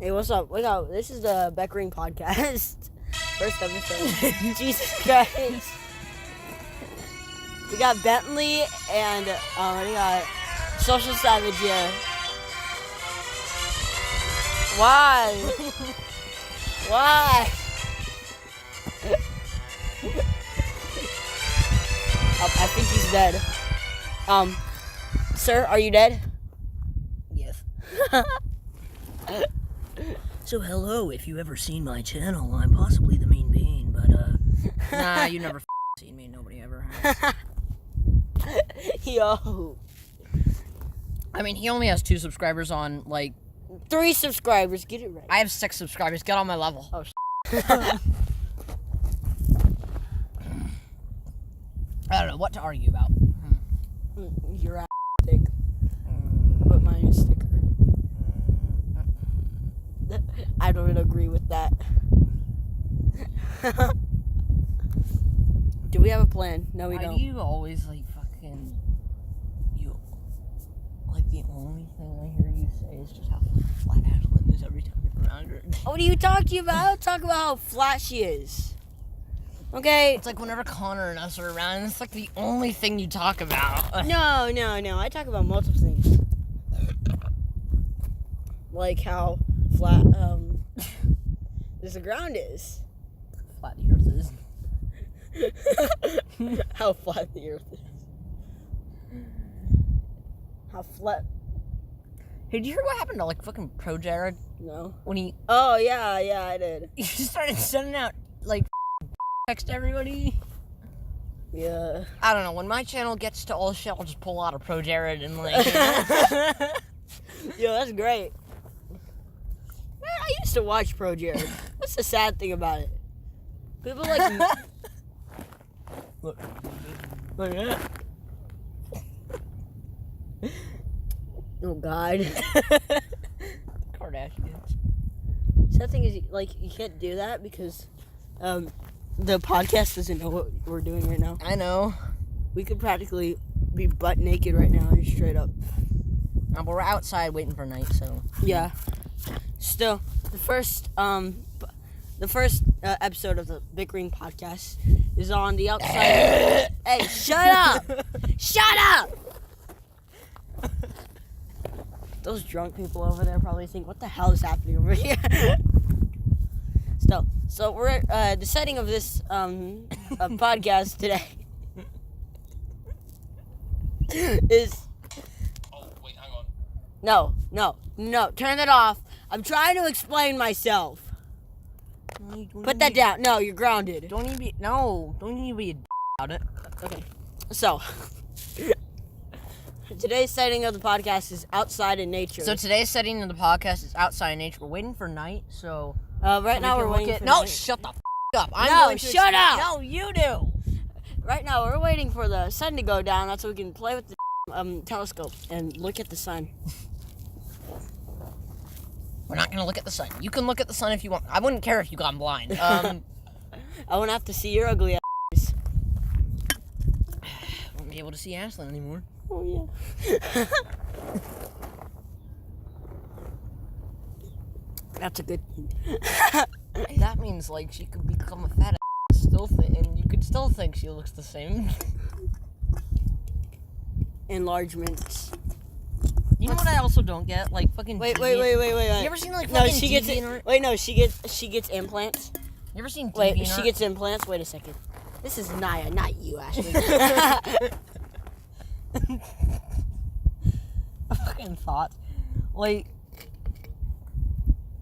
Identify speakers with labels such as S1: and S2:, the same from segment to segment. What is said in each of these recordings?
S1: Hey, what's up? Wake up. This is the Bickering podcast. First episode. Jesus Christ. We got Bentley and we got Social Savage here. Why? Why? I think he's dead. Sir, are you dead?
S2: Yes. So hello, if you've ever seen my channel, I'm possibly the main being, but nah, you never seen me, nobody ever has.
S1: Yo.
S2: I mean, he only has 2 subscribers on,
S1: 3 subscribers, get it right.
S2: I have 6 subscribers, get on my level.
S1: Oh,
S2: I don't know what to argue about.
S1: Your ass thick. Put my sticker. I don't agree with that. Do we have a plan? No, we don't.
S2: Why do you always, the only thing I hear you say is just how flat Ashlyn is every time you're around her.
S1: What are you talking about? Talk about how flat she is. Okay?
S2: It's like whenever Connor and us are around, it's like the only thing you talk about.
S1: No. I talk about multiple things. Like how flat, the ground is.
S2: Flat the earth is.
S1: How flat the earth is. How flat.
S2: Hey, did you hear what happened to, fucking Pro Jared?
S1: No.
S2: When he...
S1: Oh, yeah, I did.
S2: He started sending out, text to everybody.
S1: Yeah.
S2: I don't know. When my channel gets to all shit, I'll just pull out a Pro Jared and,
S1: Yo, that's great. Man, I used to watch Pro Jared. What's the sad thing about it? People
S2: Look at that.
S1: Oh, God.
S2: Kardashians.
S1: Sad thing is, you can't do that because, the podcast doesn't know what we're doing right now.
S2: I know.
S1: We could practically be butt naked right now, straight up.
S2: But we're outside waiting for night, so...
S1: Yeah. Still, the first episode of the Bickering podcast is on the outside. Hey, shut up! Shut up! Those drunk people over there probably think, what the hell is happening over here? Still, so we're the setting of this podcast today is.
S2: Oh, wait, hang on.
S1: No, turn it off. I'm trying to explain myself. Put that down. No, you're grounded.
S2: Don't even be a about it.
S1: Okay. So, today's setting of the podcast is outside in nature.
S2: So today's setting of the podcast is outside in nature. We're waiting for night, so...
S1: right now we're waiting for
S2: No,
S1: night.
S2: shut the up.
S1: Shut up.
S2: No, you do.
S1: Right now we're waiting for the sun to go down. That's so we can play with the telescope and look at the sun.
S2: We're not going to look at the sun. You can look at the sun if you want. I wouldn't care if you got blind.
S1: I won't have to see your ugly eyes.
S2: Won't be able to see Ashlyn anymore.
S1: Oh, yeah. That's a good thing.
S2: That means, she could become a fat ass and you could still think she looks the same.
S1: Enlargements.
S2: You know what I also don't get? Fucking
S1: Wait.
S2: You ever seen, fucking
S1: no, she gets
S2: DeviantArt?
S1: Wait, no, she gets implants.
S2: You ever seen DeviantArt?
S1: Wait, she gets implants? Wait a second. This is Naya, not you, Ashley.
S2: Fucking thoughts.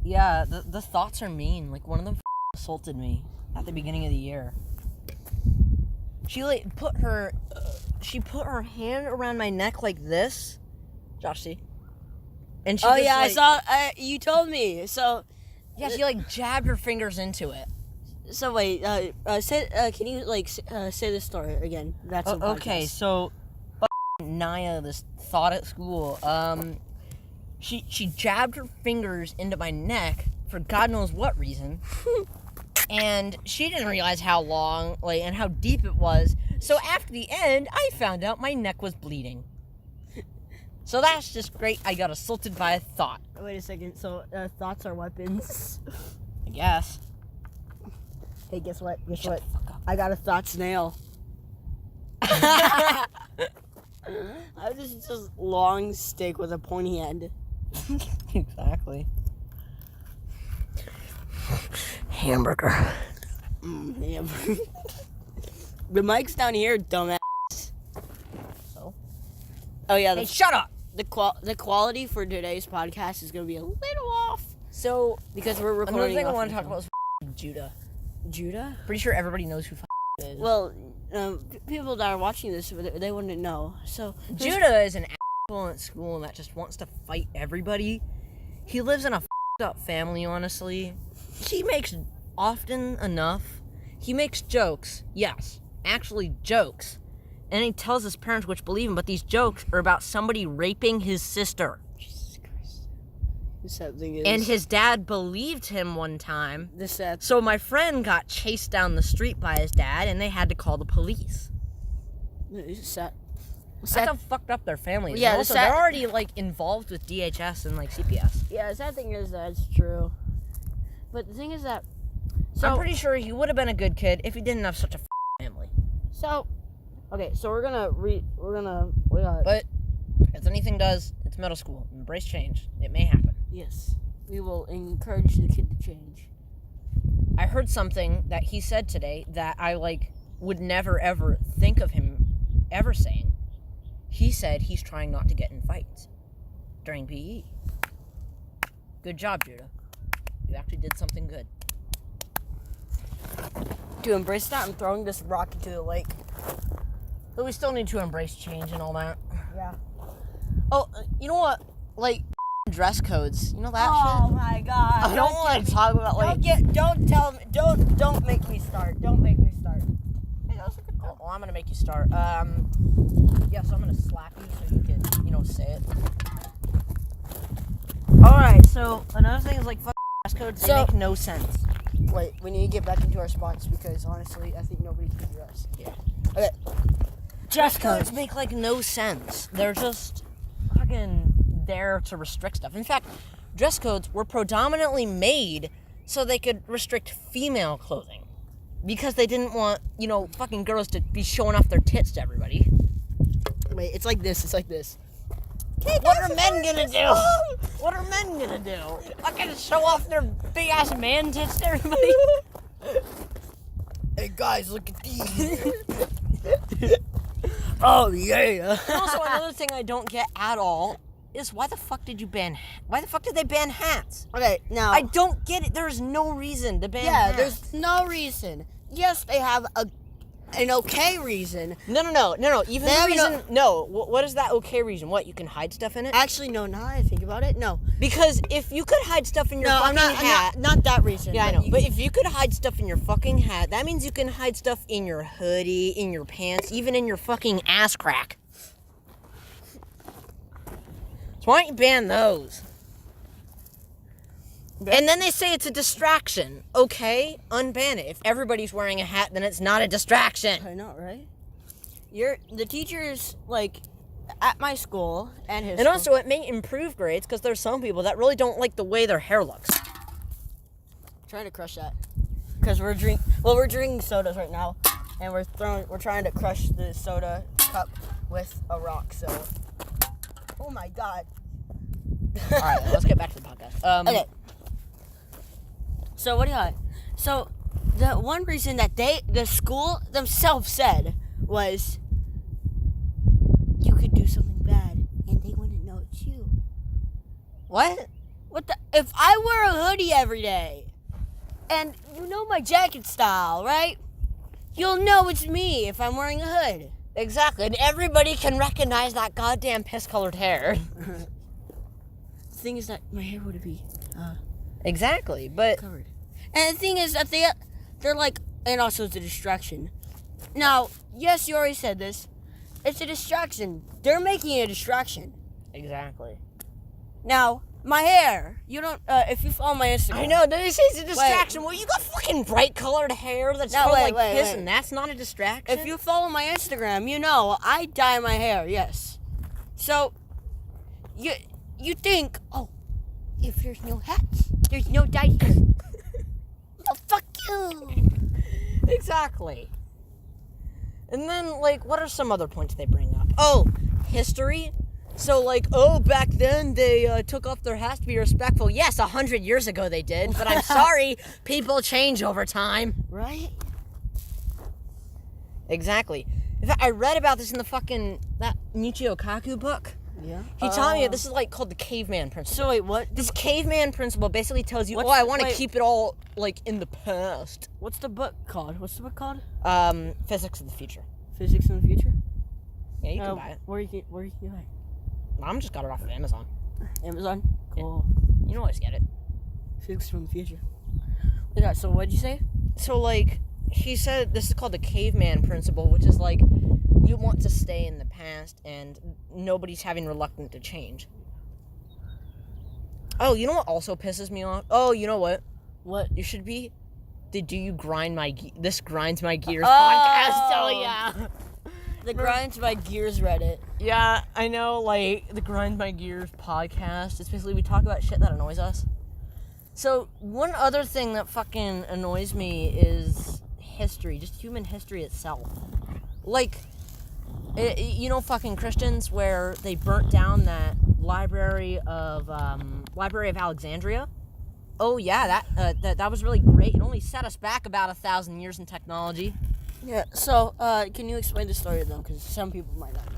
S2: Yeah, the thoughts are mean. One of them assaulted me at the beginning of the year. She put her hand around my neck like this. Josh, see? And she
S1: Oh yeah, I saw. You told me. So
S2: yeah, she jabbed her fingers into it.
S1: So wait, can you say this story again? That's
S2: okay. So Naya, this thought at school, she jabbed her fingers into my neck for God knows what reason. And she didn't realize how long, and how deep it was. So after the end, I found out my neck was bleeding. So that's just great. I got assaulted by a thought.
S1: Wait a second. So thoughts are weapons.
S2: I guess.
S1: Hey, guess what? Guess
S2: Shut
S1: what?
S2: the fuck up.
S1: I got a thought snail. I just long stick with a pointy end.
S2: Exactly. Hamburger.
S1: Hamburger. The mic's down here, dumbass.
S2: So?
S1: Oh yeah.
S2: Hey, shut up.
S1: The quality for today's podcast is gonna be a little off.
S2: So
S1: Because we're recording.
S2: another thing I
S1: off
S2: want
S1: the
S2: to talk
S1: phone.
S2: about is Judah.
S1: Judah.
S2: Pretty sure everybody knows who is.
S1: Well, people that are watching this, they wouldn't know. So
S2: Judah is an asshole at school that just wants to fight everybody. He lives in a up family, honestly. He makes often enough. He makes jokes. Yes, actually jokes. And he tells his parents, which believe him, but these jokes are about somebody raping his sister.
S1: Jesus Christ. The sad thing is,
S2: And his dad believed him one time.
S1: the sad.
S2: So my friend got chased down the street by his dad, and they had to call the police.
S1: It's sad.
S2: That's how fucked up their family is.
S1: Yeah,
S2: And
S1: the
S2: also,
S1: sad-
S2: they're already like involved with DHS and like CPS.
S1: Yeah, the sad thing is that's true. But the thing is that.
S2: I'm pretty sure he would have been a good kid if he didn't have such a family.
S1: So, okay, so we're gonna we got.
S2: But if anything does, it's middle school. Embrace change. It may happen.
S1: Yes, we will encourage the kid to change.
S2: I heard something that he said today that I would never ever think of him ever saying. He said he's trying not to get in fights during PE. Good job, Judah. You actually did something good.
S1: To embrace that, I'm throwing this rock into the lake.
S2: But we still need to embrace change and all that.
S1: Yeah.
S2: Oh, you know what? Like, dress codes. You know that
S1: Oh
S2: shit?
S1: my god.
S2: I don't want to talk about,
S1: Don't make me start. Don't make me start.
S2: Hey, that was a good call. Well, I'm going to make you start. Yeah, so I'm going to slap you so you can, say it. Alright, so another thing is, dress codes, they make no sense.
S1: Wait, we need to get back into our spots because honestly, I think nobody can hear us.
S2: Yeah.
S1: Okay.
S2: Dress codes make no sense. They're just fucking there to restrict stuff. In fact, dress codes were predominantly made so they could restrict female clothing. Because they didn't want, fucking girls to be showing off their tits to everybody.
S1: Wait, it's like this.
S2: What are men gonna do? What are men gonna do? Fucking show off their big ass man tits to everybody?
S1: Hey guys, look at these. Oh yeah.
S2: Also, another thing I don't get at all is why the fuck did they ban hats?
S1: Okay, now
S2: I don't get it. There's no reason to ban
S1: yeah,
S2: hats.
S1: there's no reason. Yes, they have an okay reason.
S2: No. Even
S1: They
S2: the
S1: have
S2: reason. No. What is that okay reason? What, you can hide stuff in it?
S1: Actually, no. Now that I think about it, no.
S2: Because if you could hide stuff in your fucking hat.
S1: I'm not that reason.
S2: Yeah, I know. But if you could hide stuff in your fucking hat, that means you can hide stuff in your hoodie, in your pants, even in your fucking ass crack. So why don't you ban those? And then they say it's a distraction. Okay, unban it. If everybody's wearing a hat, then it's not a distraction.
S1: I know, right? The teachers at my school and his.
S2: And
S1: school,
S2: also, it may improve grades because there's some people that really don't like the way their hair looks.
S1: trying to crush that because we're drinking sodas right now, and we're trying to crush the soda cup with a rock. So, oh my god.
S2: All right, let's get back to the podcast.
S1: Okay. So what do you got? So the one reason that the school themselves said was you could do something bad and they wouldn't know it's you.
S2: What?
S1: What the? If I wear a hoodie every day, and you know my jacket style, right? You'll know it's me if I'm wearing a hood.
S2: Exactly, and everybody can recognize that goddamn piss-colored hair.
S1: The thing is that my hair would be
S2: Exactly, but
S1: covered. And the thing is that they're like, and also it's a distraction. Now, yes, you already said this. It's a distraction. They're making it a distraction.
S2: exactly.
S1: Now, my hair. You don't. If you follow my Instagram.
S2: I know. They say it's a distraction. Well, you got fucking bright-colored hair that's
S1: No,
S2: colored
S1: wait,
S2: piss,
S1: wait.
S2: and that's not a distraction.
S1: If you follow my Instagram, you know I dye my hair. Yes. So, you think, oh, if there's no hats, there's no dice. Oh, fuck you.
S2: Exactly. And then, like, what are some other points they bring up? Oh, history. So, like, back then they took off their hats to be respectful. Yes, 100 years ago they did, but I'm sorry, people change over time.
S1: Right?
S2: Exactly. In fact, I read about this in that Michio Kaku book.
S1: Yeah.
S2: He taught me this is, like, called the caveman principle.
S1: So, wait, what?
S2: This caveman principle basically tells you, I want to keep it all, like, in the past.
S1: What's the book called?
S2: Physics of the Future.
S1: Physics in the Future?
S2: Yeah, you can buy it.
S1: Where you get it?
S2: Mom just got it off of Amazon.
S1: Amazon? Cool.
S2: Yeah. You can always get it.
S1: Physics from the Future. Yeah, so what'd you say?
S2: So, like, he said this is called the caveman principle, which is, like, you want to stay in the past, and nobody's having reluctant to change. Oh, you know what also pisses me off? Oh, you know what?
S1: What?
S2: You should be the Do You Grind My This Grinds My Gears podcast. Oh, yeah.
S1: The Grinds My Gears Reddit.
S2: Yeah, I know, like, the Grind My Gears podcast. It's basically we talk about shit that annoys us. So, one other thing that fucking annoys me is history, just human history itself. Like, fucking Christians, where they burnt down that Library of Alexandria. Oh, yeah, that was really great. It only set us back about 1,000 years in technology.
S1: Yeah, so, can you explain the story, though? Because some people might not know.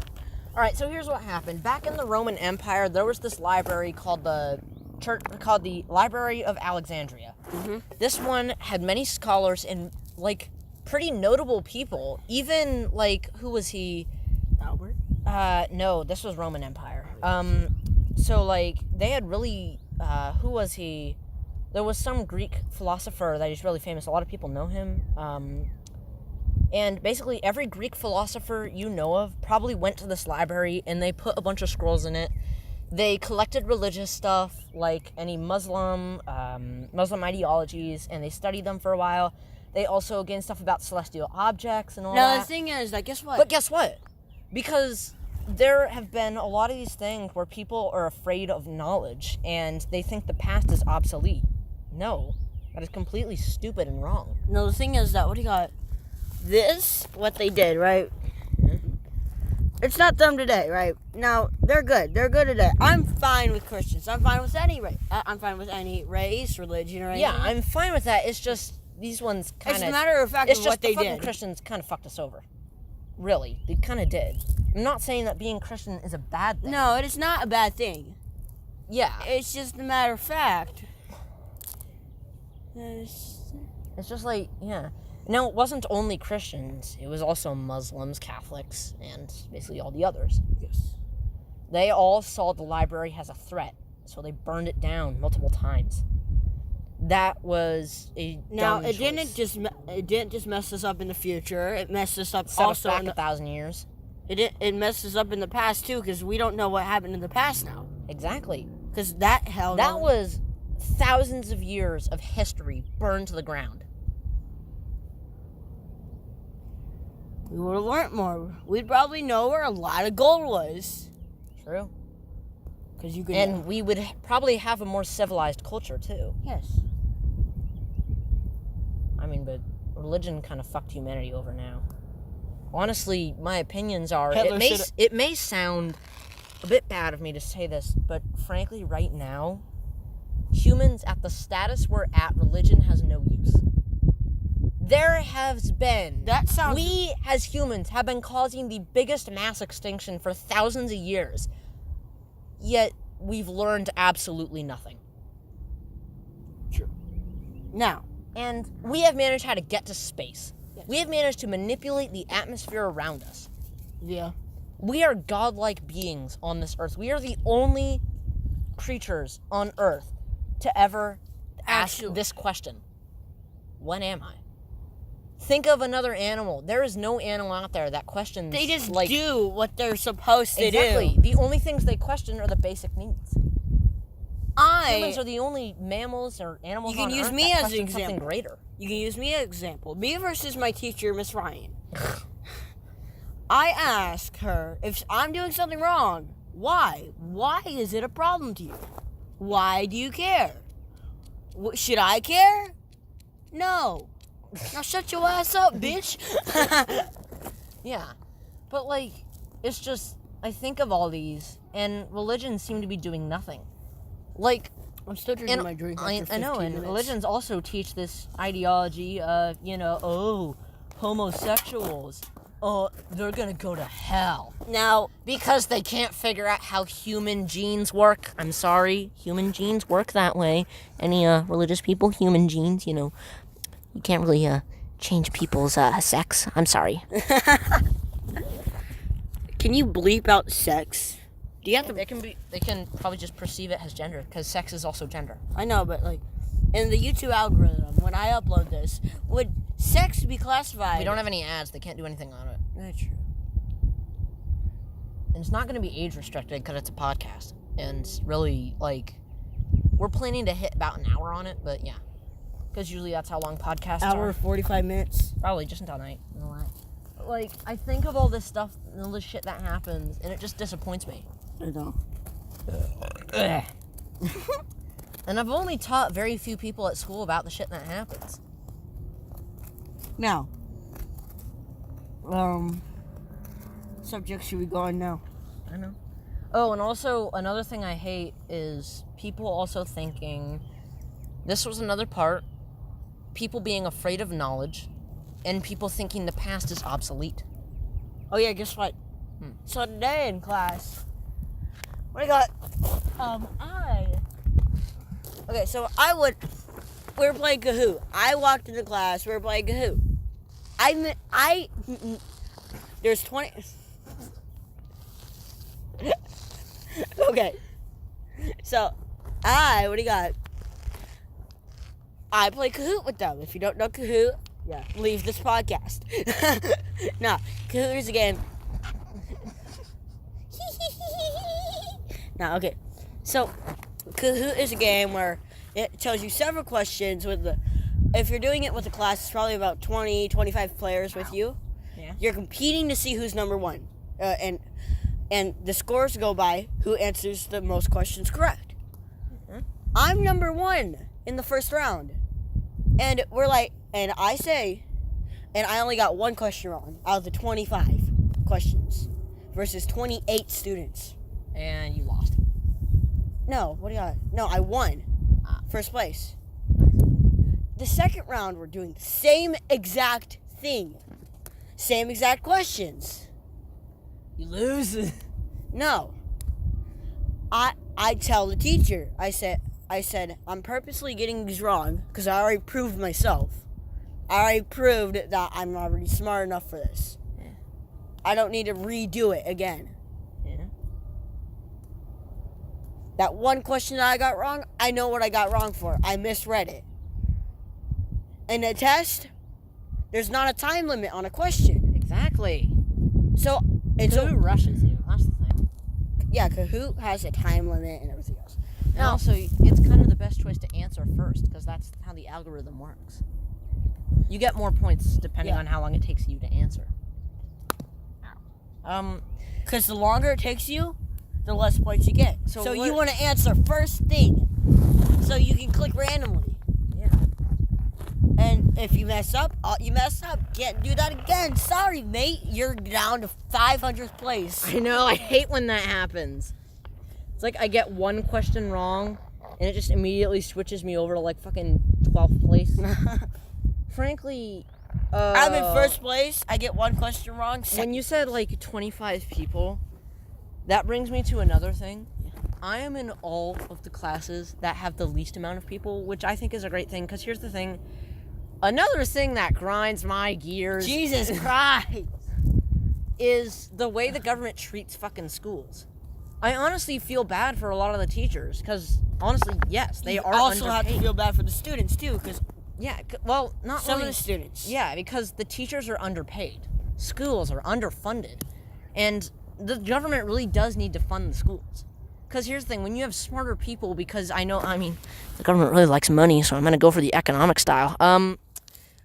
S2: All right, so here's what happened. Back in the Roman Empire, there was this library called the Library of Alexandria.
S1: Mm-hmm.
S2: This one had many scholars and, like, pretty notable people. Even, like, who was he?
S1: Albert?
S2: No, this was Roman Empire. So, like, they had really, who was he? There was some Greek philosopher that is really famous. A lot of people know him. And basically every Greek philosopher you know of probably went to this library and they put a bunch of scrolls in it. They collected religious stuff, like any Muslim ideologies, and they studied them for a while. They also gained stuff about celestial objects and all that.
S1: No, the thing is, like, guess what?
S2: But guess what? Because there have been a lot of these things where people are afraid of knowledge and they think the past is obsolete. No, that is completely stupid and wrong.
S1: No, the thing is that, what do you got? This, what they did, right? It's not them today, right? Now, they're good. They're good today. I'm fine with Christians. I'm fine with any race. I'm fine with any race, religion, or anything.
S2: Yeah, I'm fine with that. It's just these ones kind of...
S1: It's a matter of fact of what they did.
S2: It's just the fucking Christians kind of fucked us over. Really. They kind of did. I'm not saying that being Christian is a bad thing.
S1: No, it is not a bad thing.
S2: Yeah.
S1: It's just a matter of fact.
S2: It's just like, yeah. Now, it wasn't only Christians. It was also Muslims, Catholics, and basically all the others.
S1: Yes.
S2: They all saw the library as a threat, so they burned it down multiple times. That was a dumb choice.
S1: It didn't just mess us up in the future. It messed us up
S2: Set
S1: also
S2: us back 1,000 years.
S1: It messed us up in the past too, because we don't know what happened in the past now.
S2: Exactly.
S1: Because that
S2: was thousands of years of history burned to the ground.
S1: We would have learned more. We'd probably know where a lot of gold was.
S2: True.
S1: Because you could.
S2: And we would probably have a more civilized culture too.
S1: Yes.
S2: I mean, but religion kind of fucked humanity over now. Honestly, my opinions are it may sound a bit bad of me to say this, but frankly, right now, humans at the status we're at, religion has no use. There has been... We, as humans, have been causing the biggest mass extinction for thousands of years. Yet, we've learned absolutely nothing.
S1: True. Now...
S2: And we have managed how to get to space. Yes. We have managed to manipulate the atmosphere around us.
S1: Yeah.
S2: We are godlike beings on this earth. We are the only creatures on earth to ever ask this question. When am I? Think of another animal. There is no animal out there that questions...
S1: They just do what they're supposed to do.
S2: Exactly. The only things they question are the basic needs. Humans are the only mammals or animals on Earth that question something greater.
S1: You can use me as an example. Me versus my teacher, Miss Ryan. I ask her, if I'm doing something wrong, Why? Why is it a problem to you? Why do you care? Should I care? No. Now shut your ass up, bitch.
S2: Yeah. But, like, it's just, I think of all these, and religions seem to be doing nothing. Like,
S1: I'm still drinking my drink after 15
S2: I know, and
S1: minutes.
S2: religions also teach this ideology of, homosexuals, they're gonna go to hell.
S1: Now,
S2: Because they can't figure out how human genes work. I'm sorry, human genes work that way. Any religious people, human genes, you can't really change people's sex. I'm sorry.
S1: can you bleep out sex? Do you have to?
S2: They can probably just perceive it as gender, because sex is also gender.
S1: I know, but like, in the YouTube algorithm, when I upload this, would sex be classified?
S2: We don't have any ads. They can't do anything on it.
S1: That's true.
S2: And it's not going to be age restricted because it's a podcast. And really, like, we're planning to hit about an hour on it, but yeah. Because usually that's how long podcasts
S1: Hour
S2: are.
S1: 45 minutes.
S2: Probably just until night. Like, I think of all this stuff and all this shit that happens, and it just disappoints me.
S1: I know.
S2: And I've only taught very few people at school about the shit that happens.
S1: Now, subject should we go on now?
S2: I know. Oh, and also another thing I hate is people also thinking, this was another part, people being afraid of knowledge, and people thinking the past is obsolete.
S1: Oh yeah, guess what? So today in class, what I got? Okay, so we were playing Kahoot. I walked into class. We were playing Kahoot. There's 20. Okay, so what do you got? I play Kahoot with them. If you don't know Kahoot, yeah, leave this podcast. No, Kahoot is a game. No, okay. So, Kahoot is a game where it tells you several questions if you're doing it with a class, it's probably about 20, 25 players with you.
S2: Yeah.
S1: You're competing to see who's number one. And the scores go by who answers the most questions correct.
S2: Mm-hmm.
S1: I'm number one in the first round. And I only got one question wrong out of the 25 questions versus 28 students.
S2: And you lost.
S1: No, what do you got? No, I won. First place. The second round, we're doing the same exact thing. Same exact questions.
S2: You lose.
S1: No. I tell the teacher, I said, I'm purposely getting these wrong because I already proved myself. I already proved that I'm already smart enough for this.
S2: Yeah.
S1: I don't need to redo it again.
S2: Yeah.
S1: That one question that I got wrong, I know what I got wrong for. I misread it. In a test, there's not a time limit on a question.
S2: Exactly.
S1: So
S2: Kahoot rushes you. That's the thing.
S1: Yeah, Kahoot has a time limit and everything else.
S2: And also, it's kind of the best choice to answer first, because that's how the algorithm works. You get more points depending on how long it takes you to answer.
S1: Because the longer it takes you, the less points you get. So you want to answer first thing, so you can click randomly.
S2: Yeah.
S1: And if you mess up, you mess up. Can't do that again. Sorry, mate. You're down to 500th place.
S2: I know. I hate when that happens. It's like I get one question wrong, and it just immediately switches me over to like fucking 12th place. Frankly,
S1: I'm in first place. I get one question wrong.
S2: When you said like 25 people, that brings me to another thing. I am in all of the classes that have the least amount of people, which I think is a great thing, because here's the thing. Another thing that grinds my gears,
S1: Jesus Christ,
S2: is the way the government treats fucking schools. I honestly feel bad for a lot of the teachers, because honestly, yes, they are
S1: also
S2: underpaid.
S1: have to feel bad for the students too, because
S2: Yeah, well, not
S1: some
S2: really.
S1: of the students.
S2: Yeah, because the teachers are underpaid. Schools are underfunded. And the government really does need to fund the schools. Because here's the thing, when you have smarter people, because the government really likes money, so I'm going to go for the economic style.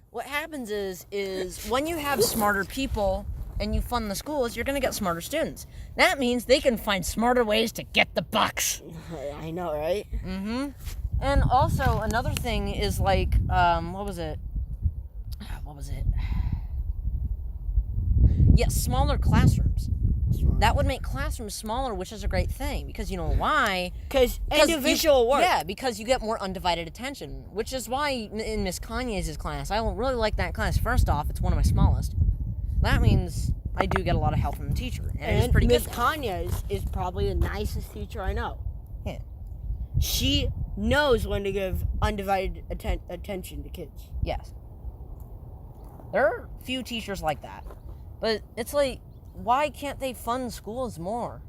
S2: What happens is when you have smarter people, and you fund the schools, you're going to get smarter students. That means they can find smarter ways to get the bucks.
S1: I know, right?
S2: Mm-hmm. And also, another thing is like, what was it? Yeah, smaller classrooms. That would make classrooms smaller, which is a great thing. Because you know why?
S1: Because individual work.
S2: Yeah, because you get more undivided attention. Which is why in Miss Kanye's class, I don't really like that class. First off, it's one of my smallest. That means I do get a lot of help from the teacher. And it's pretty
S1: Miss
S2: good.
S1: Kanye's is probably the nicest teacher I know.
S2: Yeah.
S1: She knows when to give undivided attention to kids.
S2: Yes. There are few teachers like that. But it's like, why can't they fund schools more?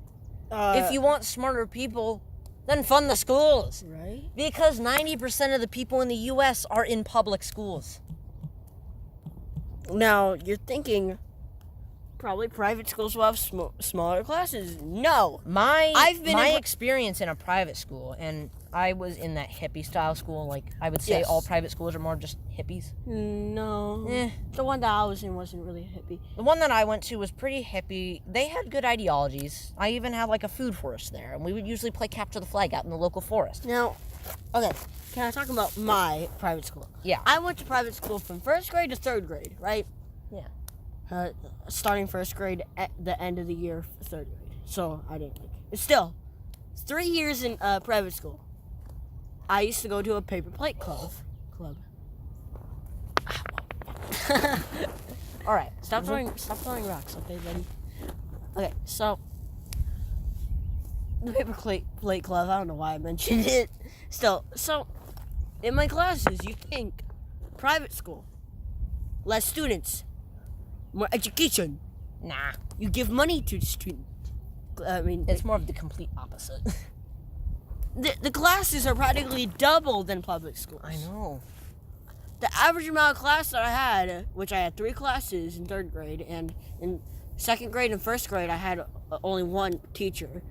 S2: If you want smarter people, then fund the schools.
S1: Right?
S2: Because 90% of the people in the U.S. are in public schools.
S1: Now, you're thinking probably private schools will have smaller classes. No.
S2: My experience in a private school, and I was in that hippie style school, like I would say all private schools are more just hippies.
S1: No. The one that I was in wasn't really hippie.
S2: The one that I went to was pretty hippie. They had good ideologies. I even had like a food forest there, and we would usually play capture the flag out in the local forest.
S1: Now, okay, can I talk about my private school?
S2: Yeah.
S1: I went to private school from 1st grade to 3rd grade, right?
S2: Yeah.
S1: Starting 1st grade at the end of the year, 3rd grade. So I didn't like it. Still, 3 years in private school. I used to go to a paper plate club. All right, stop throwing rocks, okay, buddy? Okay, so the paper plate club. I don't know why I mentioned it. Still, so in my classes, you think private school, less students, more education.
S2: Nah.
S1: You give money to the student. I mean,
S2: It's more of the complete opposite.
S1: the classes are practically double than public schools.
S2: I know.
S1: The average amount of class that I had, which I had 3 classes in 3rd grade, and in 2nd grade and 1st grade I had only one teacher.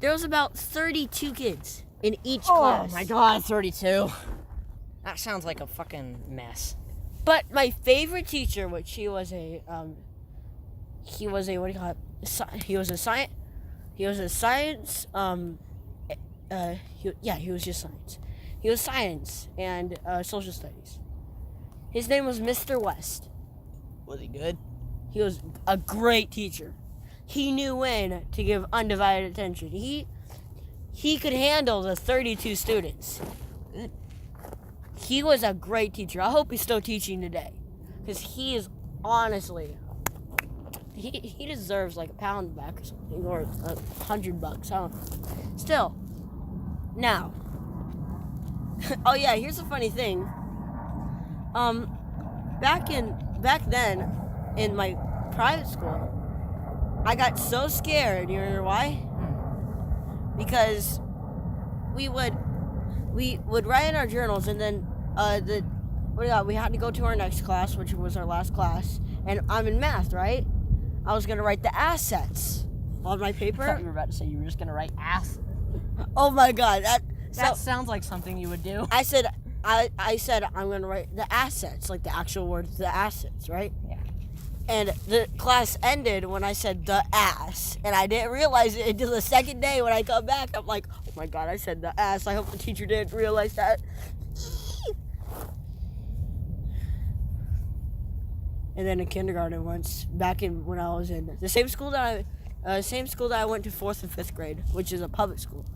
S1: There was about 32 kids in each class.
S2: Oh my god, 32. That sounds like a fucking mess.
S1: But my favorite teacher, which he was a what do you call it? He was a science. He was just science. He was science and social studies. His name was Mr. West.
S2: Was he good?
S1: He was a great teacher. He knew when to give undivided attention. He could handle the 32 students. He was a great teacher. I hope he's still teaching today. Because he is honestly, he deserves like a pound back or something. Or $100. I don't know. Still. Now. Oh yeah, here's a funny thing. Back then, in my private school, I got so scared. You know why? Because we would write in our journals, and then we had to go to our next class, which was our last class, and I'm in math, right? I was gonna write the assets on my paper.
S2: I thought you were about to say you were just gonna write ass.
S1: Oh my god,
S2: That sounds like something you would do.
S1: I said I'm gonna write the assets, like the actual words, the assets, right?
S2: Yeah.
S1: And the class ended when I said the ass, and I didn't realize it until the second day when I come back. I'm like, oh my god, I said the ass. I hope the teacher didn't realize that. And then in kindergarten once, back in when I was in the same school that I went to 4th and 5th grade, which is a public school.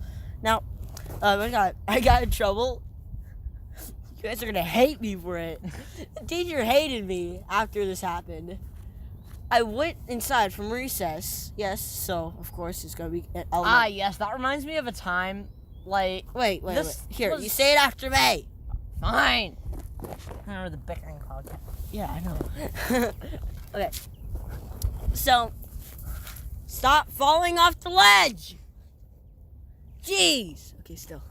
S1: Now, I got in trouble. You guys are gonna hate me for it. The teacher hated me after this happened. I went inside from recess. Yes, so of course it's gonna be.
S2: Yes, that reminds me of a time. Like,
S1: wait. Here, you say it after me.
S2: Fine. I remember the Bickering podcast.
S1: Yeah, I know. Okay. So, stop falling off the ledge. Jeez. Okay, still.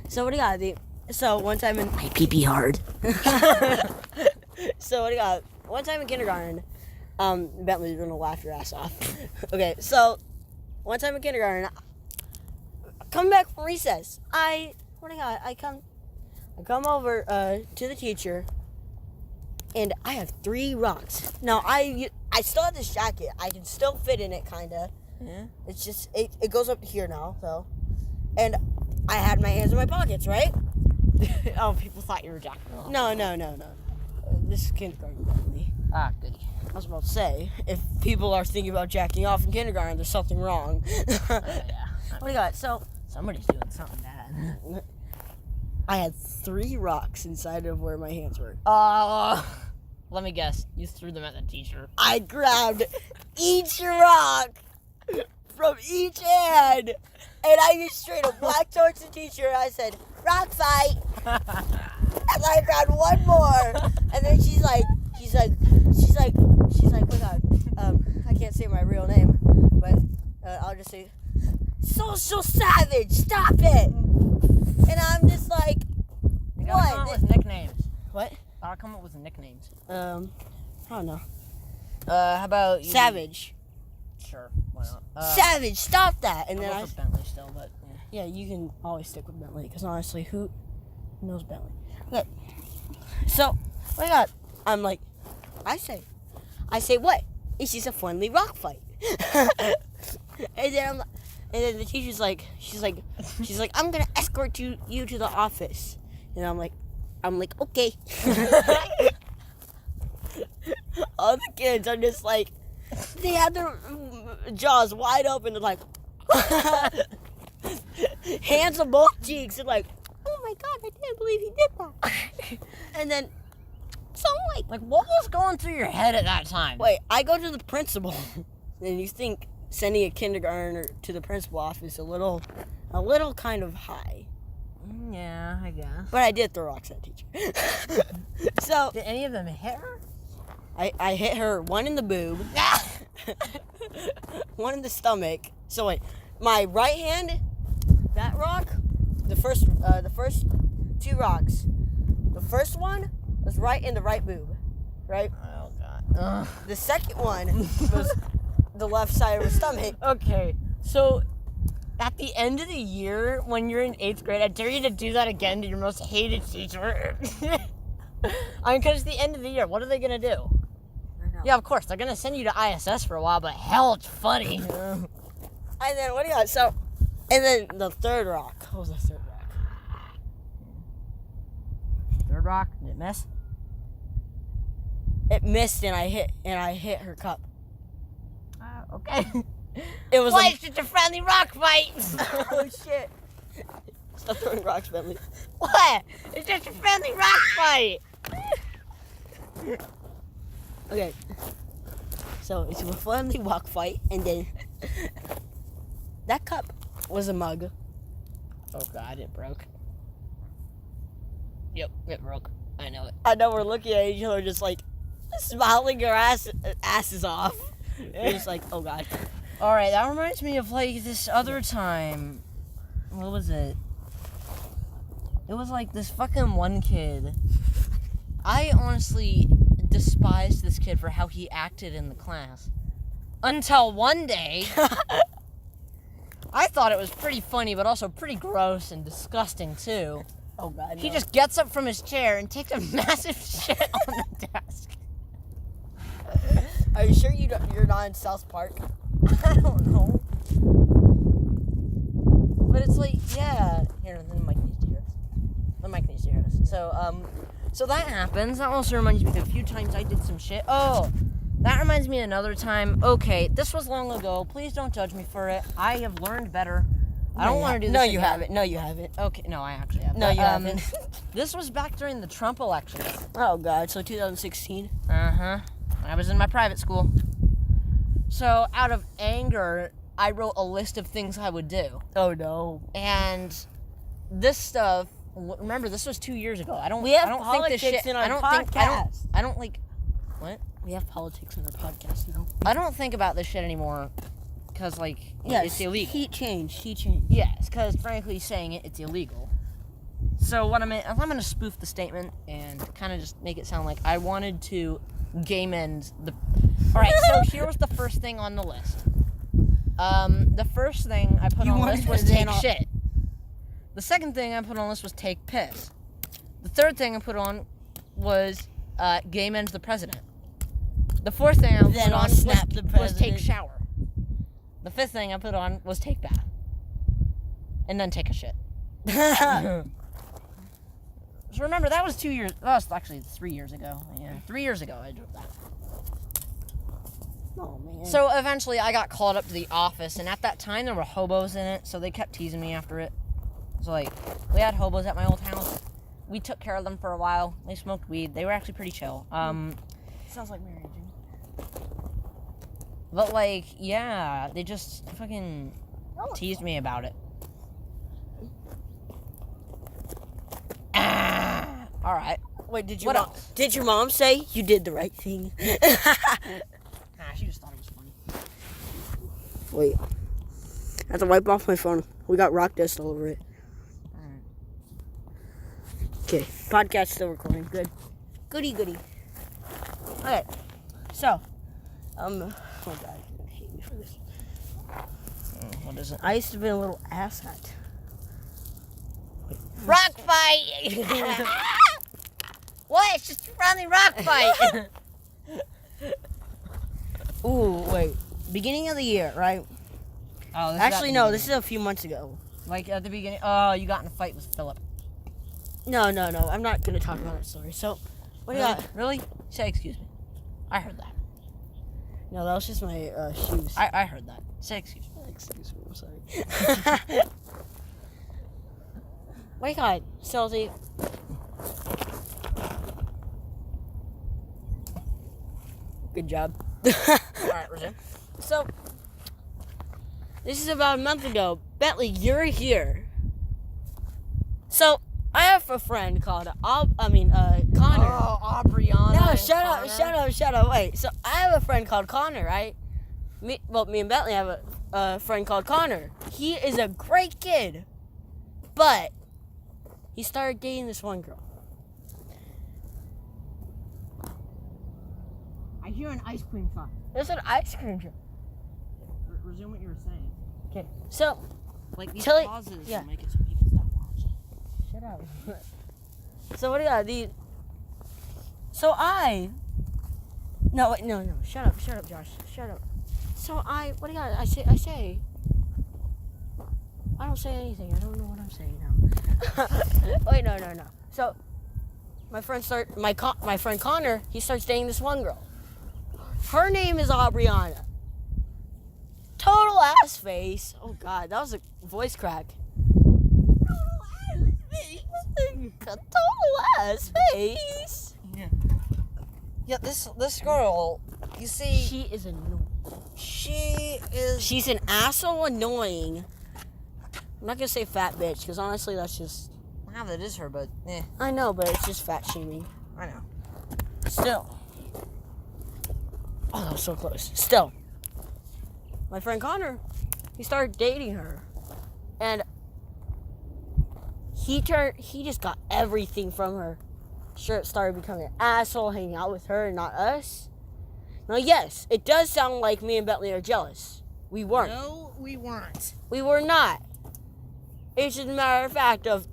S1: So what do you got? So one time in my pee hard. So what do you got? One time in kindergarten, Bentley's gonna laugh your ass off. Okay, so one time in kindergarten, come back from recess. I come over to the teacher, and I have 3 rocks. Now, I still have this jacket. I can still fit in it, kind of.
S2: Yeah.
S1: It's just, it goes up to here now, so. And I had my hands in my pockets, right?
S2: Oh, people thought you were jacking off.
S1: No. This is kindergarten, Bentley.
S2: Ah, goody.
S1: I was about to say, if people are thinking about jacking off in kindergarten, there's something wrong.
S2: Yeah.
S1: What do you got? So,
S2: Somebody's doing something bad.
S1: I had 3 rocks inside of where my hands were.
S2: Let me guess. You threw them at the teacher.
S1: I grabbed each rock from each hand, and I just straight up walked towards the teacher, and I said, "Rock fight!" And I grabbed one more, and then she's like, oh my God, I can't say my real name, but I'll just say, "Social savage, stop it!" And I'm just like,
S2: You gotta come up with nicknames.
S1: what?
S2: Gotta come up with nicknames.
S1: I don't know.
S2: How about you?
S1: Savage.
S2: Sure, why not?
S1: Savage, stop that! And
S2: I'll
S1: then
S2: go for Bentley still, but
S1: yeah, you can always stick with Bentley, because honestly, who knows Bentley? Okay. So, what I got? I'm like, I say, what? It's just a friendly rock fight. and then the teacher's like, she's like, I'm gonna escort you to the office. And I'm like, okay. All the kids are just like, they have their jaws wide open. They're like, hands on both cheeks, and like, oh my God, I can't believe he did that. And then, so I'm
S2: like, what was going through your head at that time?
S1: wait, I go to the principal, and you think sending a kindergartner to the principal office a little kind of high.
S2: Yeah, I guess.
S1: But I did throw rocks at the teacher. So
S2: Did any of them hit her?
S1: I hit her, one in the boob, one in the stomach. So wait, my right hand, that rock, the first 2 rocks. The first one was right in the right boob, right?
S2: Oh, God. Ugh.
S1: The second one was the left side of her stomach.
S2: Okay, so at the end of the year, when you're in 8th grade, I dare you to do that again to your most hated teacher. I mean, because it's the end of the year. What are they going to do?
S1: I know.
S2: Yeah, of course. They're going to send you to ISS for a while, but hell, it's funny.
S1: And then, what do you got? So, and then the third rock. What was the third rock?
S2: Third rock, did it miss?
S1: It missed, and I hit her cup.
S2: Okay.
S1: It was
S2: Why, it's just a friendly rock fight.
S1: Oh, shit. Stop throwing rocks, Bentley.
S2: What? It's just a friendly rock fight.
S1: Okay. So, it's a friendly rock fight, and then that cup was a mug.
S2: Oh, God, it broke. Yep, it broke. I know it.
S1: I know we're looking at each other just like smiling our asses off. We're just like, oh God.
S2: Alright, that reminds me of, like, this other time. What was it? It was, like, this fucking one kid. I honestly despised this kid for how he acted in the class. Until one day, I thought it was pretty funny, but also pretty gross and disgusting, too.
S1: Oh God.
S2: He
S1: no.
S2: just gets up from his chair and takes a massive shit on the desk.
S1: Are you sure you're not in South Park?
S2: I don't know. But it's like, yeah. Here, the mic needs to hear us. The mic needs to hear us. So that happens. That also reminds me of a few times I did some shit. Oh, that reminds me of another time. Okay, this was long ago. Please don't judge me for it. I have learned better. I don't want to do this
S1: No,
S2: again.
S1: you haven't. No, you haven't.
S2: Okay, no, I actually have.
S1: No, you haven't.
S2: This was back during the Trump elections.
S1: Oh God. So 2016.
S2: Uh-huh. I was in my private school. So, out of anger, I wrote a list of things I would do.
S1: Oh no.
S2: And this stuff, remember, this was 2 years ago.
S1: We have
S2: I don't
S1: politics
S2: think this shit,
S1: in our
S2: I don't
S1: podcast.
S2: Think, I don't like, what?
S1: We have politics in our podcast now.
S2: I don't think about this shit anymore because, like, it's illegal.
S1: He changed.
S2: Yes, because, frankly, saying it's illegal. So, I'm going to spoof the statement and kind of just make it sound like I wanted to game end the... Alright, so here was the first thing on the list. The first thing I put on the list was take shit. The second thing I put on the list was take piss. The third thing I put on was gay men's the president. The fourth thing I put
S1: Then I'll
S2: on
S1: snap the
S2: was
S1: president.
S2: take shower. The fifth thing I put on was take bath. And then take a shit. So remember, that was 2 years. That was actually 3 years ago. Yeah, 3 years ago I drove that.
S1: Oh, man.
S2: So eventually I got called up to the office, and at that time there were hobos in it, so they kept teasing me after it. So like, we had hobos at my old house. We took care of them for a while. They smoked weed. They were actually pretty chill.
S1: Sounds like marriage.
S2: But like, yeah, they just fucking teased me about it. All right.
S1: Wait, did
S2: What
S1: your
S2: else?
S1: Did your mom say you did the right thing?
S2: Nah, she just thought it was funny.
S1: Wait, I have to wipe off my phone. We got rock dust all over it. Okay, podcast still recording. Good. Goody. Okay, so, oh my God, you're gonna hate me for this.
S2: What is it?
S1: I used to be a little asshat.
S2: Rock fight! What? It's just a friendly rock fight.
S1: Ooh, wait. Beginning of the year, right?
S2: Oh, this
S1: Actually, no. This is a few months ago.
S2: like at the beginning. Oh, you got in a fight with Philip.
S1: No. I'm not gonna talk about that story. So, what do you got?
S2: Really? Say excuse me. I heard that.
S1: No, that was just my shoes.
S2: I heard that. Say excuse me.
S1: Excuse me. I'm sorry. What do you got, Salty? Good job.
S2: All right, resume.
S1: So, this is about a month ago. Bentley, you're here. So, I have a friend called Connor.
S2: Oh, Aubriana.
S1: No,
S2: and
S1: shut up. Wait. So, I have a friend called Connor, right? Me and Bentley have a friend called Connor. He is a great kid, but he started dating this one girl.
S2: I hear an ice cream truck.
S1: There's an ice cream truck.
S2: Resume what you were saying.
S1: Okay. So,
S2: Like these
S1: Tilly-
S2: pauses
S1: yeah.
S2: will make it so people stop watching.
S1: shut up. So what do you got? No. Shut up, Josh. Shut up. So what do you got? I say. I don't say anything. I don't know what I'm saying now. Wait, no. So, my friend Connor, he starts dating this one girl. Her name is Aubriana. Total ass face. Oh God, that was a voice crack. Total ass face.
S2: Yeah. Yeah. This girl, you see,
S1: She is annoying.
S2: she's
S1: an asshole, annoying. I'm not gonna say fat bitch because honestly, that's just.
S2: Wow, that is her, but
S1: I know, but it's just fat shaming.
S2: I know.
S1: Still. Oh, that was so close. Still. My friend Connor, he started dating her. And he just got everything from her. Started becoming an asshole, hanging out with her and not us. Now, yes, it does sound like me and Bentley are jealous. We weren't.
S2: No, we weren't.
S1: We were not. It's just a matter of fact of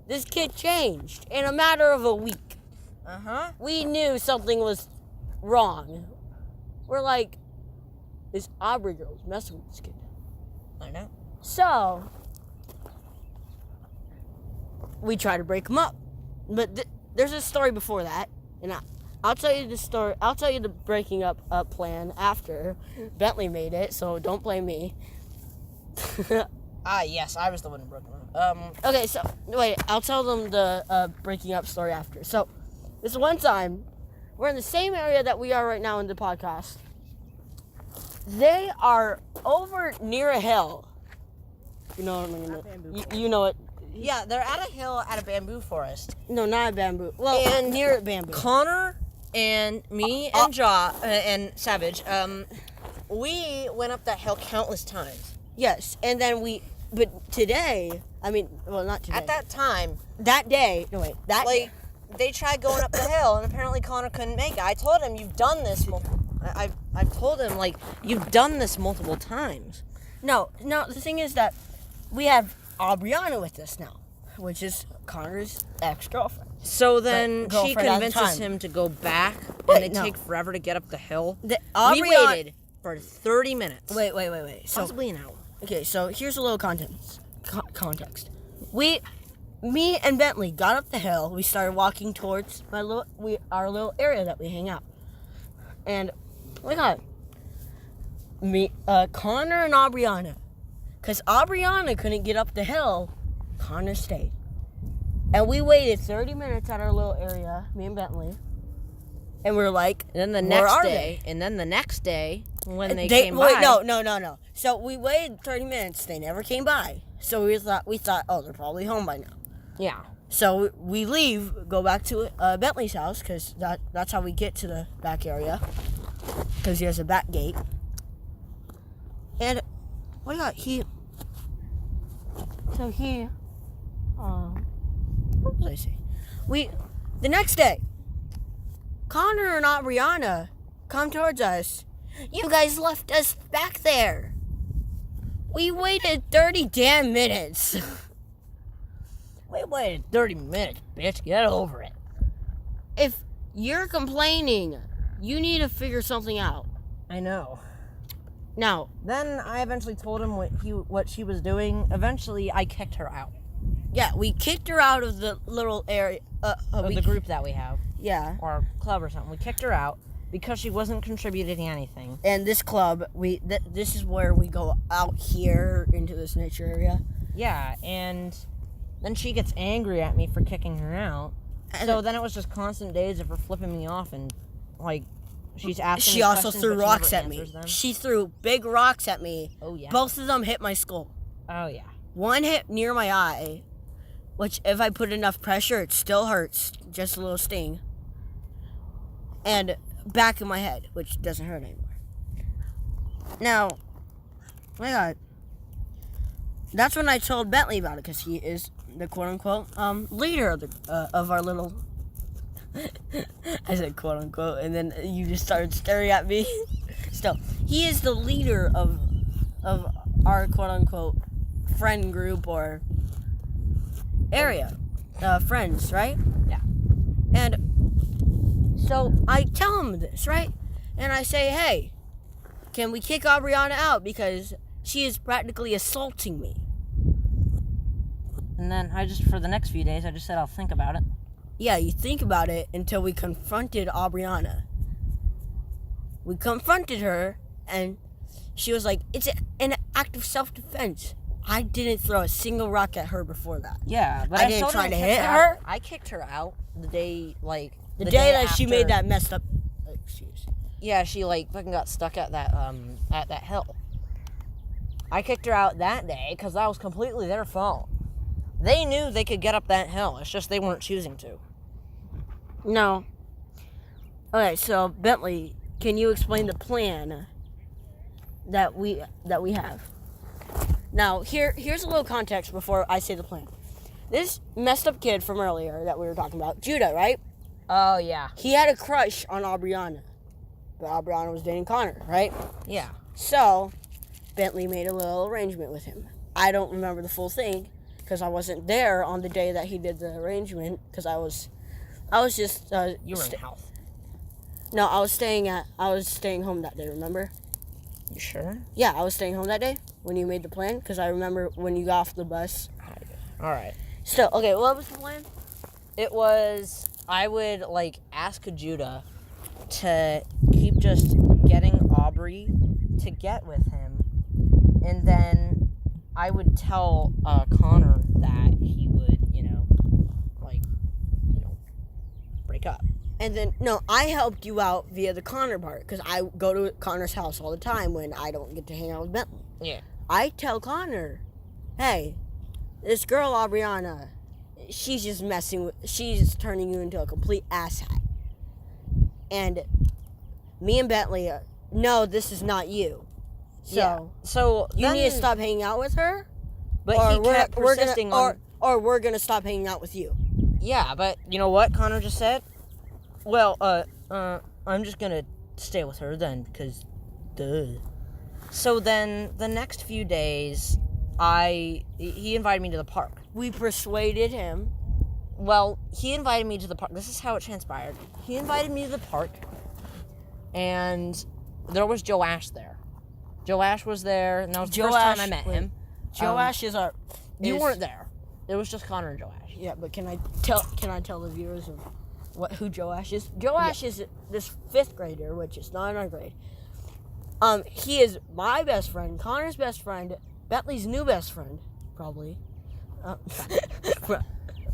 S1: this kid changed in a matter of a week. We knew something was wrong. We're like, this Aubrey girl's messing with this kid.
S2: I know.
S1: So, we try to break him up. But there's a story before that. And I'll tell you the story. I'll tell you the breaking up plan after Bentley made it. So, don't blame me.
S2: Yes, I was the one who broke him up.
S1: Okay, so, wait. I'll tell them the breaking up story after. So, this one time, we're in the same area that we are right now in the podcast. They are over near a hill. You know what I mean? You know it.
S2: Yeah, they're at a hill at a bamboo forest.
S1: No, not a bamboo. Well,
S2: And
S1: near bamboo.
S2: Connor and me and and Savage, we went up that hill countless times.
S1: Yes, and then but today, not today.
S2: At that time,
S1: that day,
S2: they tried going up the hill, and apparently Connor couldn't make it. I told him, you've done this. I've told him, you've done this multiple times.
S1: No, the thing is that we have Aubriana with us now, which is Connor's ex-girlfriend.
S2: So then she
S1: girlfriend at the
S2: convinces
S1: time.
S2: him to go back,
S1: Wait,
S2: and it
S1: no.
S2: take forever to get up the hill. We
S1: Aubriana-
S2: waited for 30 minutes.
S1: Wait. So,
S2: Possibly an hour.
S1: okay, so here's a little context. Me and Bentley got up the hill. We started walking towards our little area that we hang out. And, oh my God. Connor and Aubriana. Because Aubriana couldn't get up the hill, Connor stayed. And we waited 30 minutes at our little area, me and Bentley. And we're like,
S2: And then the next day, when they came by.
S1: Wait, no. So we waited 30 minutes. They never came by. So we thought, oh, they're probably home by now.
S2: Yeah.
S1: So we leave, go back to Bentley's house, because that's how we get to the back area. Because he has a back gate. And, oh my God, what was I saying? The next day, Connor and Aubriana come towards us. You guys left us back there. We waited 30 damn minutes.
S2: We waited 30 minutes, bitch. Get over it.
S1: If you're complaining, you need to figure something out.
S2: I know.
S1: Now,
S2: Then I eventually told him what she was doing. Eventually, I kicked her out
S1: yeah, we kicked her out of the little area.
S2: of the group that we have,
S1: Yeah.
S2: or club or something. We kicked her out because she wasn't contributing anything.
S1: And this club, this is where we go out here into this nature area.
S2: Yeah, and then she gets angry at me for kicking her out. So then it was just constant days of her flipping me off and, like, she's asking
S1: She
S2: me
S1: also
S2: questions,
S1: threw
S2: but she
S1: rocks
S2: never
S1: at me.
S2: answers them.
S1: She threw big rocks at me.
S2: Oh, yeah.
S1: Both of them hit my skull.
S2: Oh, yeah.
S1: One hit near my eye, which if I put enough pressure, it still hurts. Just a little sting. And back of my head, which doesn't hurt anymore. Now, oh my God. That's when I told Bentley about it, because he is the quote-unquote leader of our little... I said quote-unquote, and then you just started staring at me. Still, he is the leader of our quote-unquote friend group or area. Friends, right?
S2: Yeah.
S1: And so I tell him this, right? And I say, hey, can we kick Aubriana out? Because she is practically assaulting me.
S2: And then for the next few days, I just said I'll think about it.
S1: Yeah, you think about it until we confronted Aubriana. We confronted her, and she was like, it's an act of self-defense. I didn't throw a single rock at her before that.
S2: Yeah, but
S1: I didn't try to hit her.
S2: I kicked her out the day,
S1: The day that she
S2: after.
S1: made that messed up excuse.
S2: Yeah, she, fucking got stuck at that hill. I kicked her out that day because that was completely their fault. They knew they could get up that hill. It's just they weren't choosing to.
S1: No. Okay, so Bentley, can you explain the plan that we have? Now, here's a little context before I say the plan. This messed up kid from earlier that we were talking about, Judah, right?
S2: Oh, yeah.
S1: He had a crush on Aubriana. But Aubriana was dating Connor, right?
S2: Yeah.
S1: So, Bentley made a little arrangement with him. I don't remember the full thing, because I wasn't there on the day that he did the arrangement, because I was just...
S2: You were in health.
S1: No, I was staying home that day, remember?
S2: You sure?
S1: Yeah, I was staying home that day when you made the plan, because I remember when you got off the bus.
S2: Alright.
S1: Still, okay, what was the plan?
S2: It was, I would, ask Judah to keep just getting Aubrey to get with him, and then I would tell Connor that he would, break up.
S1: And then, no, I helped you out via the Connor part, because I go to Connor's house all the time when I don't get to hang out with Bentley.
S2: Yeah.
S1: I tell Connor, hey, this girl, Aubriana, she's just turning you into a complete asshat. And me and Bentley, no, this is not you. So,
S2: Yeah. So
S1: you need to stop hanging out with her,
S2: But
S1: or
S2: he kept persisting on...
S1: or we're going to stop hanging out with you.
S2: Yeah, but you know what Connor just said? Well, I'm just gonna stay with her then, because, duh. So then, the next few days, he invited me to the park.
S1: We persuaded him
S2: well, he invited me to the park. This is how it transpired. He invited me to the park, and there was Joe Ash there. Joe Ash was there, and that was the first time I met him.
S1: Joe Ash is our...
S2: You weren't there. It was just Connor and Joe Ash.
S1: Yeah, but can I tell the viewers of who Joe Ash is? Joe Ash is this 5th grader, which is not in our grade. He is my best friend, Connor's best friend, Bentley's new best friend, probably.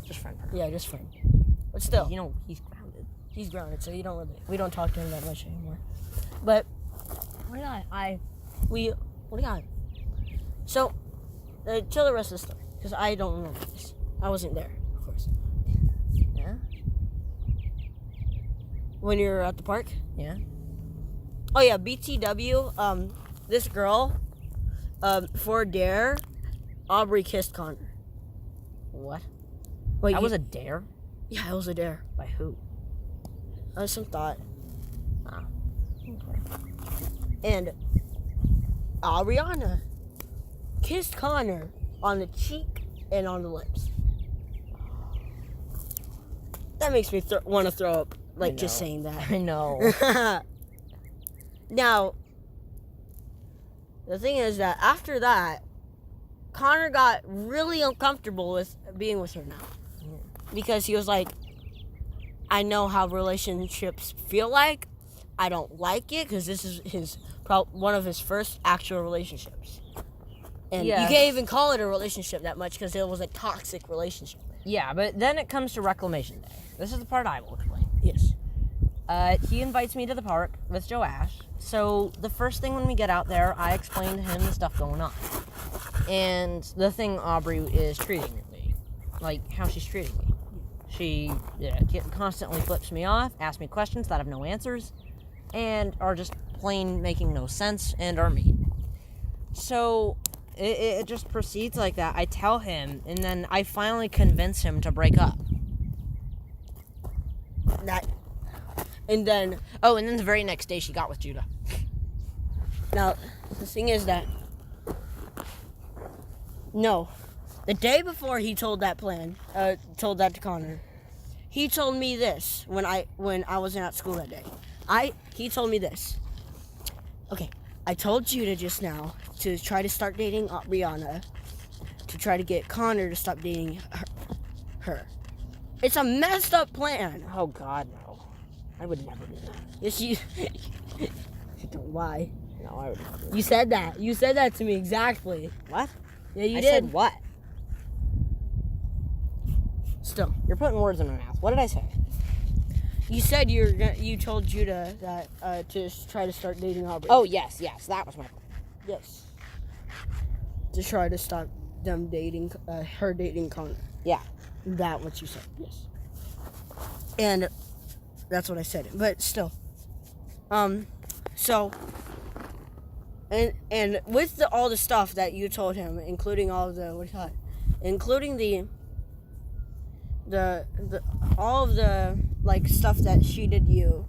S2: Just friend.
S1: Yeah, just friend. But still,
S2: You know, he's grounded.
S1: he's grounded, so we don't talk to him that much anymore. But what do you got? So, tell the rest of the story, because I don't remember this. I wasn't there, of course.
S2: Yeah?
S1: When you were at the park?
S2: Yeah.
S1: Oh yeah, BTW, this girl, for a dare, Aubrey kissed Connor.
S2: What?
S1: Wait,
S2: That was a dare?
S1: Yeah, it was a dare.
S2: By who?
S1: Some thought.
S2: Ah. Okay.
S1: And Ariana kissed Connor on the cheek and on the lips. That makes me want to throw up, like, just saying that.
S2: I know.
S1: Now, the thing is that after that, Connor got really uncomfortable with being with her now. Because he was like, I know how relationships feel like. I don't like it because this is one of his first actual relationships. And you can't even call it a relationship that much because it was a toxic relationship.
S2: Yeah, but then it comes to Reclamation Day. This is the part I will explain.
S1: Yes.
S2: He invites me to the park with Joe Ash. So the first thing when we get out there, I explain to him the stuff going on. And the thing Aubrey is treating me. Like, how she's treating me. She constantly flips me off, asks me questions that have no answers, and are just plain making no sense and are mean. So it just proceeds like that. I tell him, and then I finally convince him to break up.
S1: And then
S2: the very next day she got with Judah.
S1: Now, the thing is that, no, the day before he told that to Connor, he told me this when I wasn't at school that day. He told me this. Okay, I told Judah just now to try to start dating Rihanna, to try to get Connor to stop dating her. It's a messed up plan.
S2: Oh God, no. I would never do that.
S1: Yes, you. Don't lie.
S2: No, I would never do that.
S1: You said that. You said that to me exactly.
S2: What?
S1: Yeah, you
S2: I
S1: did.
S2: said what?
S1: Still,
S2: You're putting words in my mouth. What did I say?
S1: you said you told Judah that to try to start dating Aubrey.
S2: Oh, yes, that was my point.
S1: Yes. To try to stop them dating, her dating Connor.
S2: Yeah.
S1: That what you said. Yes. And that's what I said. But still, so, and with all the stuff that you told him, including all of the including the all of the like stuff that she did the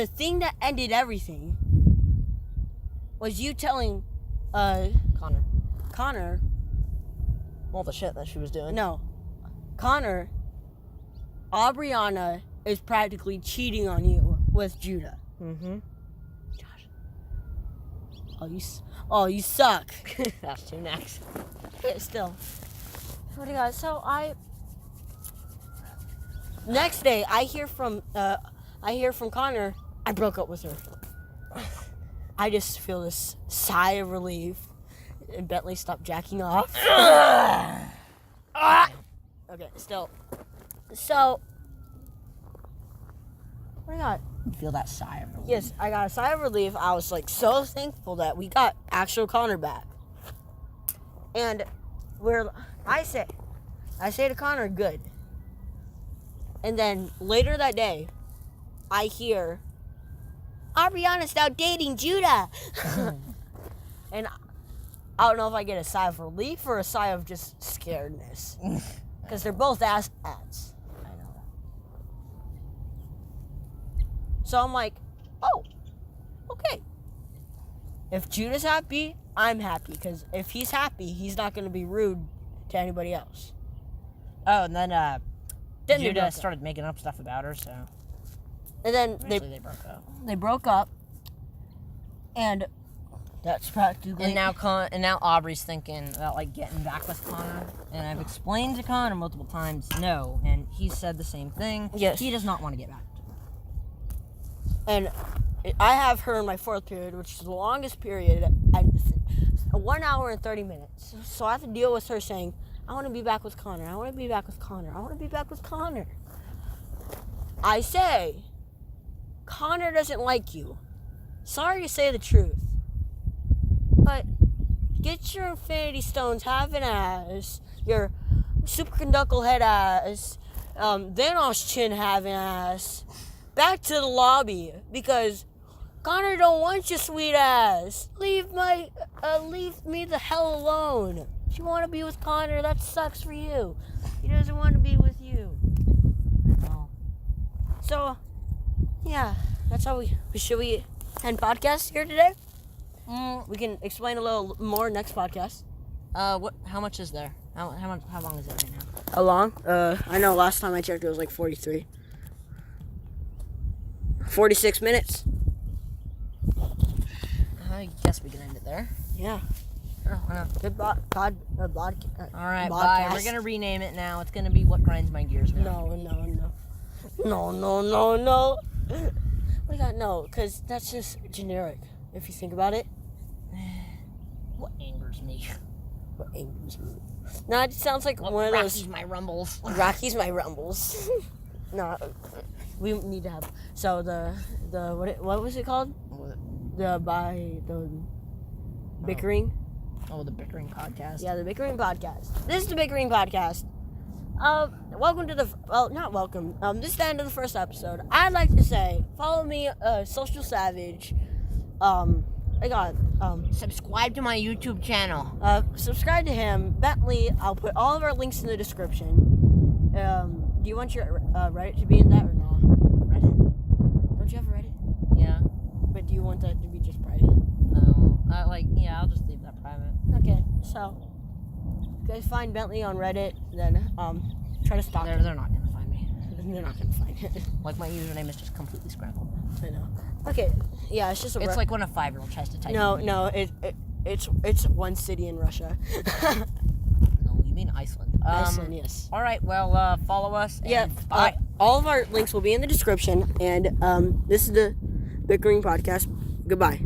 S1: thing that ended everything was you telling Connor
S2: All the shit that she was doing.
S1: no, Connor, Aubriana is practically cheating on you with Judah.
S2: Mm-hmm.
S1: Oh, you suck.
S2: That's two next.
S1: Yeah, still. What do you got? So next day I hear from Connor, I broke up with her. I just feel this sigh of relief. And Bentley stopped jacking off. Okay, still. So, what do I got?
S2: You feel that sigh of relief.
S1: Yes, I got a sigh of relief. I was like so thankful that we got actual Connor back. And I say to Connor, good. And then later that day, I hear, Ariana's now dating Judah. And I don't know if I get a sigh of relief or a sigh of just scaredness. Because they're both ads.
S2: I know.
S1: So I'm like, oh, okay. If Judah's happy, I'm happy. Because if he's happy, he's not going to be rude to anybody else.
S2: Oh, and then
S1: Then they
S2: Judah
S1: broke up.
S2: started making up stuff about her, so
S1: And then
S2: eventually they broke up.
S1: they broke up, and that's practically.
S2: And now Aubrey's thinking about like getting back with Connor, and I've explained to Connor multiple times no, and he said the same thing.
S1: Yes.
S2: He does not want to get back.
S1: And I have her in my 4th period, which is the longest period, 1 hour and 30 minutes. So I have to deal with her saying, I want to be back with Connor. I want to be back with Connor. I want to be back with Connor. I say, Connor doesn't like you. Sorry to say the truth. But get your Infinity Stones, have an ass. Your superconductor head ass. Thanos chin having ass. Back to the lobby. Because Connor don't want your sweet ass. Leave me the hell alone. If you want to be with Connor, that sucks for you. He doesn't want to be with you.
S2: Oh.
S1: So, yeah, that's how we end podcast here today. We can explain a little more next podcast.
S2: What? How much is there? How long is it right now?
S1: How long? I know last time I checked it was like 43. 46 minutes.
S2: I guess we can end it there.
S1: Yeah.
S2: Oh, why not?
S1: Good
S2: All right, bye.
S1: podcast.
S2: We're gonna rename it now. It's gonna be What Grinds My Gears now.
S1: No. We got no, because that's just generic, if you think about it.
S2: What angers me?
S1: What angers me? No, it sounds like
S2: What
S1: one of
S2: Rocky's
S1: those.
S2: my rumbles.
S1: Rocky's my rumbles. No, we need to have. So the what was it called? The Bickering.
S2: Oh, the Bickering podcast.
S1: Yeah, the Bickering podcast. This is the Bickering podcast. Welcome to not welcome. This is the end of the first episode. I'd like to say, follow me, Social Savage. I got
S2: Subscribe to my YouTube channel.
S1: subscribe to him, Bentley. I'll put all of our links in the description. Do you want your Reddit to be in that or not? Reddit? Don't you have a Reddit?
S2: Yeah.
S1: But do you want that to be just private?
S2: No. I'll just leave that private.
S1: Okay, so you guys find Bentley on Reddit, then try to stalk him.
S2: They're not gonna find me.
S1: They're not gonna find it.
S2: Like my username is just completely scrambled.
S1: I know. Okay, yeah, it's just a.
S2: It's like when a 5-year-old tries to type.
S1: No, it's one city in Russia.
S2: No, you mean Iceland.
S1: Iceland, yes.
S2: All right. Well, follow us. And
S1: Yeah.
S2: bye.
S1: All of our links will be in the description, and this is the Bickering podcast. Goodbye.